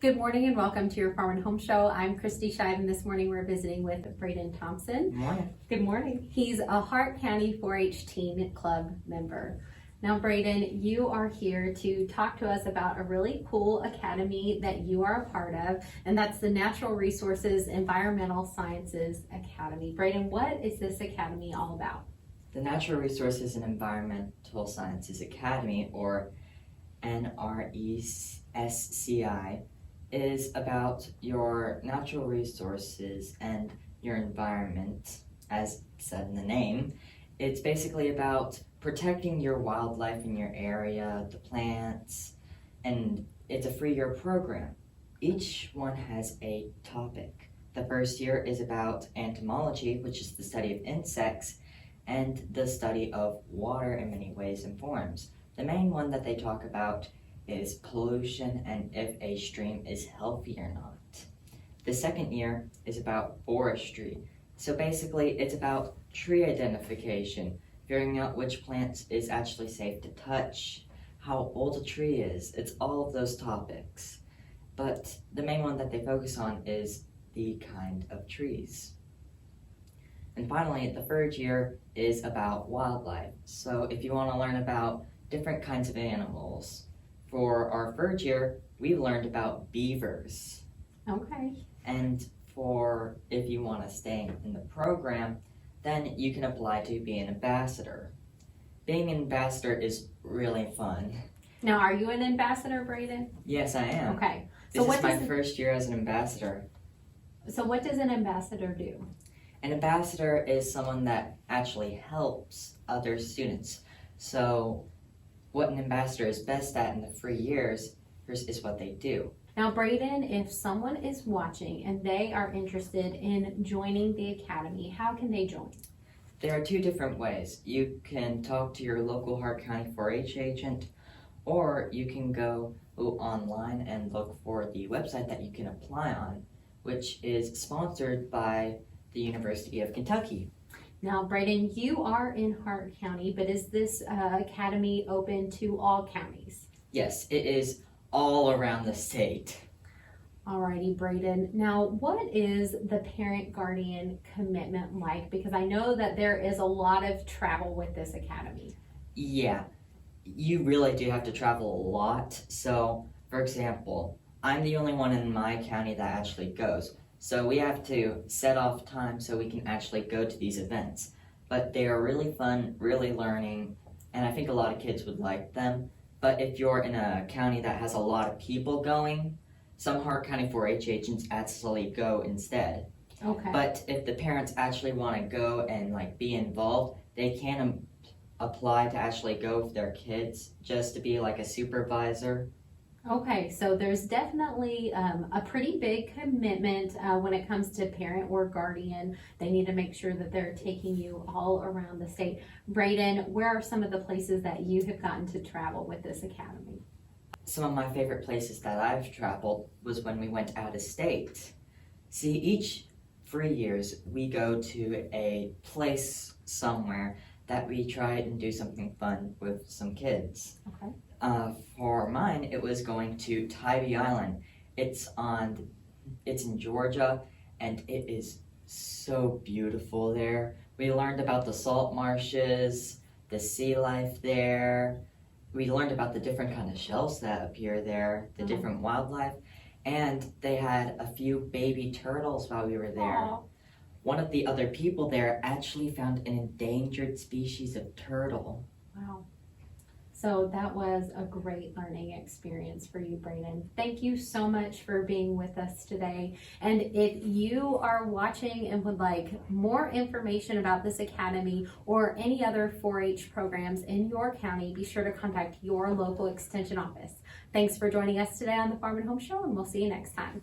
Good morning and welcome to your Farm and Home Show. I'm Kristi and this morning we're visiting with Braydon Thompson. Good morning. Good morning. He's a Hart County 4-H Teen Club member. Now Braydon, you are here to talk to us about a really cool academy that you are a part of, and that's the Natural Resources Environmental Sciences Academy. Braydon, what is this academy all about? The Natural Resources and Environmental Sciences Academy, or NRESCI, is about your natural resources and your environment, as said in the name. It's basically about protecting your wildlife in your area, the plants, and it's a 3-year program. Each one has a topic. The first year is about entomology, which is the study of insects, and the study of water in many ways and forms. The main one that they talk about is pollution and if a stream is healthy or not. The second year is about forestry. So basically it's about tree identification, figuring out which plants is actually safe to touch, how old a tree is. It's all of those topics. But the main one that they focus on is the kind of trees. And finally, the third year is about wildlife. So if you want to learn about different kinds of animals, for our third year, we learned about beavers. Okay. And for if you want to stay in the program, then you can apply to be an ambassador. Being an ambassador is really fun. Now, are you an ambassador, Braydon? Yes, I am. Okay. This is my first year as an ambassador. So what does an ambassador do? An ambassador is someone that actually helps other students. So what an ambassador is best at in the 3 years is what they do. Now, Braydon, if someone is watching and they are interested in joining the academy, how can they join? There are 2 different ways. You can talk to your local Hart County 4-H agent, or you can go online and look for the website that you can apply on, which is sponsored by the University of Kentucky. Now, Braydon, you are in Hart County, but is this academy open to all counties? Yes, it is all around the state. Alrighty, Braydon. Now, what is the parent-guardian commitment like? Because I know that there is a lot of travel with this academy. Yeah, you really do have to travel a lot. So, for example, I'm the only one in my county that actually goes. So we have to set off time so we can actually go to these events. But they are really fun, really learning, and I think a lot of kids would like them. But if you're in a county that has a lot of people going, some Hart County 4-H agents actually go instead. Okay. But if the parents actually want to go and be involved, they can apply to actually go with their kids just to be like a supervisor. Okay, so there's definitely a pretty big commitment when it comes to parent or guardian. They need to make sure that they're taking you all around the state. Braydon, where are some of the places that you have gotten to travel with this academy? Some of my favorite places that I've traveled was when we went out of state. See, each 3 years we go to a place somewhere that we try and do something fun with some kids. Okay. For mine, it was going to Tybee Island. It's in Georgia, and it is so beautiful there. We learned about the salt marshes, the sea life there. We learned about the different kind of shells that appear there, the different wildlife, and they had a few baby turtles while we were there. Aww. One of the other people there actually found an endangered species of turtle. Wow. So that was a great learning experience for you, Braydon. Thank you so much for being with us today. And if you are watching and would like more information about this academy or any other 4-H programs in your county, be sure to contact your local extension office. Thanks for joining us today on the Farm and Home Show, and we'll see you next time.